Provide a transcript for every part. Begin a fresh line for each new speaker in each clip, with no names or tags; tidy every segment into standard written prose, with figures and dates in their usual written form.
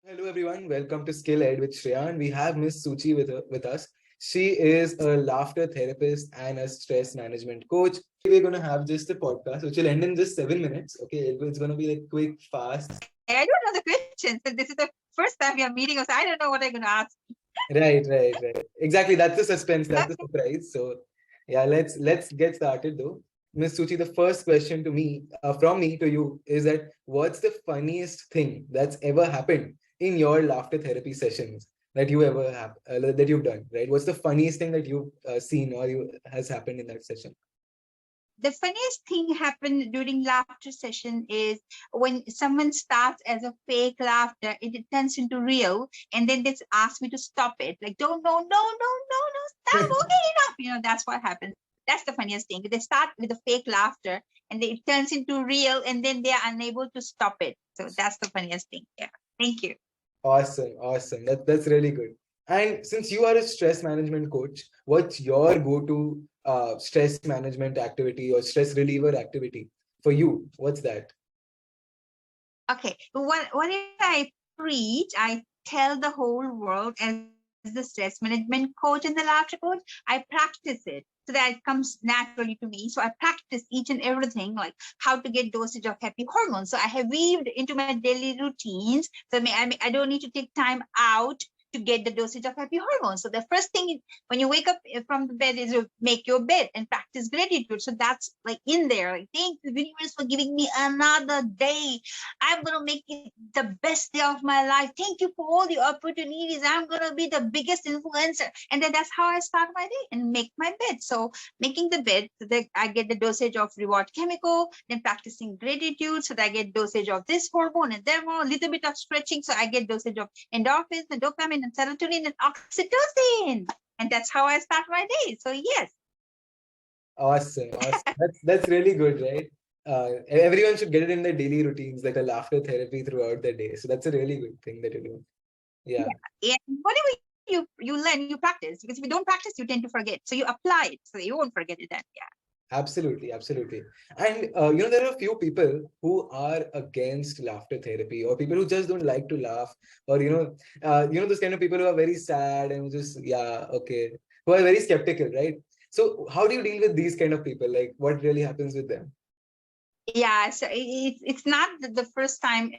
Hello everyone, welcome to Skill Ed with Shreyaan. We have Ms.SUCHI with us. She is a laughter therapist and a stress management coach. We're going to have just a podcast which will end in just 7 minutes. Okay, it's going to be like quick, fast.
Okay, I don't know the questions. So this is the first time we are meeting us. I don't know what I'm going to ask.
Right. Exactly, that's the suspense, that's the surprise. So yeah, let's get started though. Ms. Suchi, the first question to me, from me to you, is that what's the funniest thing that's ever happened in your laughter therapy sessions that you ever have that you've done, right? What's the funniest thing that you've seen or you has happened in that session?
The funniest thing happened during laughter session is when someone starts as a fake laughter, it turns into real, and then they ask me to stop it. Like, don't, no, stop, okay, enough. That's what happens. That's the funniest thing. They start with a fake laughter, and then it turns into real, and then they are unable to stop it. So that's the funniest thing. Yeah. Thank you.
Awesome. That's really good. And since you are a stress management coach, what's your go-to stress management activity or stress reliever activity for you? What's that?
Okay. What if I preach? I tell the whole world as the stress management coach and the laughter coach. I practice it so that it comes naturally to me. So I practice each and everything, like how to get dosage of happy hormones. So I have weaved into my daily routines. So I don't need to take time out to get the dosage of happy hormones. So the first thing when you wake up from the bed is to make your bed and practice gratitude. So that's like in there. Like, thank the universe for giving me another day. I'm going to make it the best day of my life. Thank you for all the opportunities. I'm going to be the biggest influencer. And then that's how I start my day and make my bed. So making the bed so that I get the dosage of reward chemical, then practicing gratitude so that I get dosage of this hormone and then a little bit of stretching. So I get dosage of endorphins and dopamine and serotonin and oxytocin. And that's how I start my day. So yes.
Awesome. That's really good, right? Everyone should get it in their daily routines, like a laughter therapy throughout the day. So that's a really good thing that you're doing. Yeah.
Yeah. And whatever you learn, you practice, because if you don't practice, you tend to forget. So you apply it so you won't forget it then. Yeah.
Absolutely. And there are a few people who are against laughter therapy, or people who just don't like to laugh, or those kind of people who are very sad and just okay, who are very skeptical, right? So how do you deal with these kind of people? Like, what really happens with them?
Yeah, so it's not the first time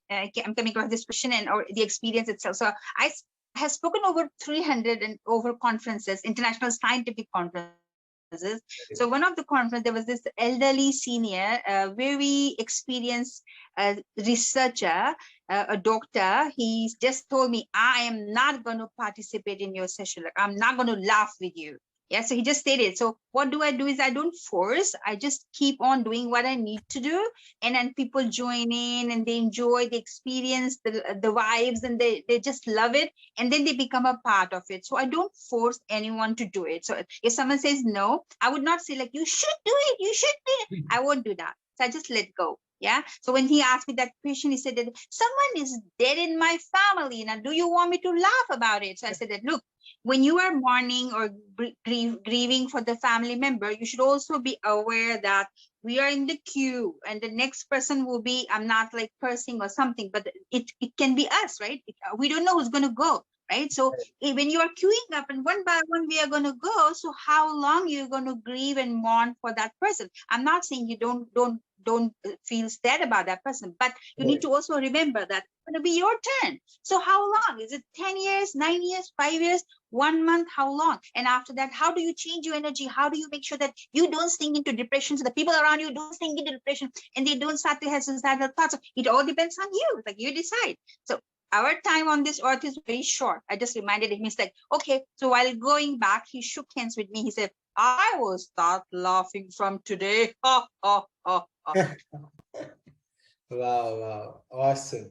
I'm coming across this question and or the experience itself. So I have spoken over 300 and over conferences, international scientific conferences. So one of the conferences, there was this elderly senior, very experienced researcher, a doctor. He just told me, I am not going to participate in your session. Like, I'm not going to laugh with you. Yeah, so he just stated. So what do? Is I don't force. I just keep on doing what I need to do, and then people join in and they enjoy the experience, the vibes, and they just love it, and then they become a part of it. So I don't force anyone to do it. So if someone says no, I would not say like you should do it, you should do it. I won't do that. So I just let go. Yeah. So when he asked me that question, he said that someone is dead in my family. Now, do you want me to laugh about it? So I said that, look, when you are mourning or grieving for the family member, you should also be aware that we are in the queue and the next person will be, I'm not like cursing or something, but it can be us, right? We don't know who's going to go, right? So when you are queuing up and one by one we are going to go, so how long you're going to grieve and mourn for that person? I'm not saying you don't feel sad about that person, but you need to also remember that it's going to be your turn. So how long? Is it 10 years, 9 years, 5 years, 1 month? How long? And after that, how do you change your energy? How do you make sure that you don't sink into depression, so the people around you don't sink into depression and they don't start to have suicidal thoughts? So it all depends on you. Like, you decide. So our time on this earth is very short. I just reminded him. He's like, okay. So while going back, he shook hands with me. He said, I will start laughing from today.
Wow. Awesome.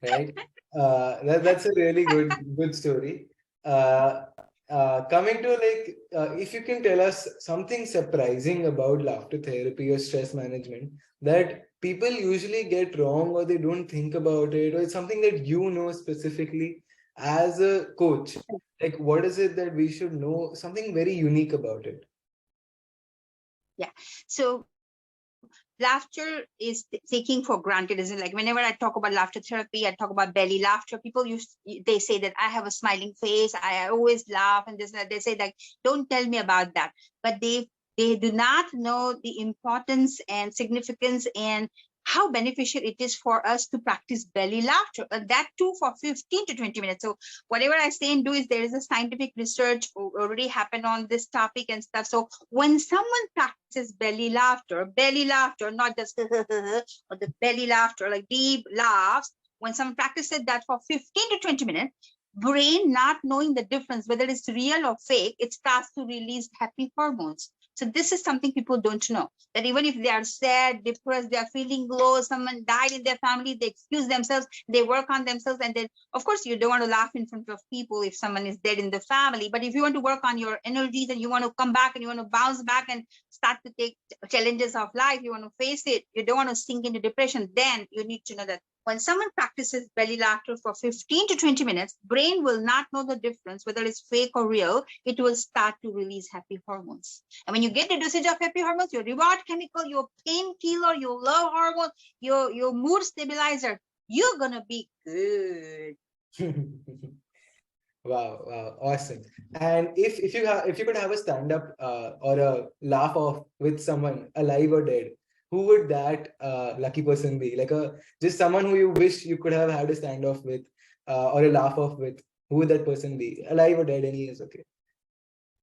Right? That's a really good story. Uh, Coming to like, if you can tell us something surprising about laughter therapy or stress management that people usually get wrong or they don't think about it, or it's something that you know specifically as a coach, like what is it that we should know, something very unique about it?
Yeah. So laughter is taking for granted, isn't it? Like whenever I talk about laughter therapy, I talk about belly laughter. People they say that I have a smiling face, I always laugh, and this and that. They say like, don't tell me about that. But they do not know the importance and significance and how beneficial it is for us to practice belly laughter, and that too for 15 to 20 minutes. So whatever I say and do is, there is a scientific research already happened on this topic and stuff. So when someone practices belly laughter, not just or the belly laughter, like deep laughs, when someone practices that for 15 to 20 minutes, brain not knowing the difference whether it's real or fake, it starts to release happy hormones. So this is something people don't know, that even if they are sad, depressed, they are feeling low, someone died in their family, they excuse themselves, they work on themselves. And then of course you don't want to laugh in front of people if someone is dead in the family, but if you want to work on your energies and you want to come back and you want to bounce back and start to take challenges of life, you want to face it, you don't want to sink into depression, then you need to know that when someone practices belly laughter for 15 to 20 minutes, brain will not know the difference whether it's fake or real. It will start to release happy hormones. And when you get the dosage of happy hormones, your reward chemical, your painkiller, your love hormone, your mood stabilizer, you're gonna be good.
Wow, awesome. And if you could have a stand-up or a laugh off with someone alive or dead, who would that lucky person be? Like just someone who you wish you could have had a stand-off with or a laugh off with. Who would that person be? Alive or dead, any is okay.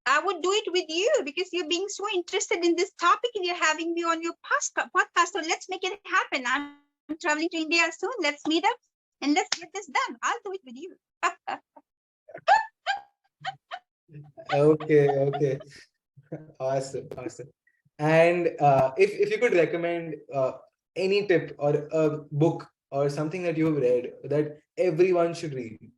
I would do it with you because you're being so interested in this topic and you're having me on your podcast. So let's make it happen. I'm traveling to India soon. Let's meet up and let's get this done. I'll do it with you.
Okay. Awesome. And if you could recommend any tip or a book or something that you've read that everyone should read,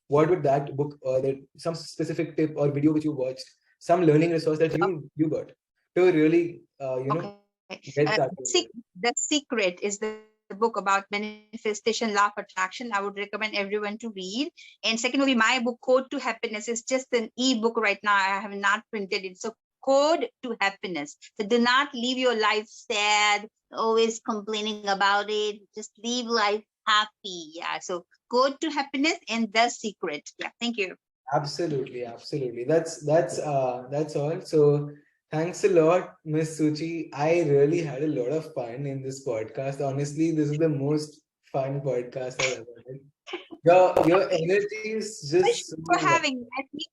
what would that book or that some specific tip or video which you watched, some learning resource that you got to really get
Okay.
started with it?
The Secret is the book about manifestation, law of attraction. I would recommend everyone to read. And second will be my book, Code to Happiness. It's just an ebook right now. I have not printed it. So Code to Happiness. So do not live your life sad, always complaining about it. Just live life happy. Yeah. So Code to Happiness and The Secret. Yeah. Thank you.
Absolutely. That's all. So thanks a lot, Miss Suchi. I really had a lot of fun in this podcast. Honestly, this is the most fun podcast I've ever had. Your energy is just
Thanks for
so
having me.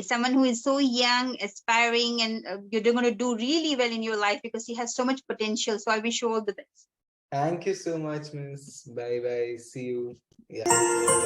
Someone who is so young, aspiring, and you're going to do really well in your life because he has so much potential. So I wish you all the best.
Thank you so much, Miss. Bye bye. See you. Yeah.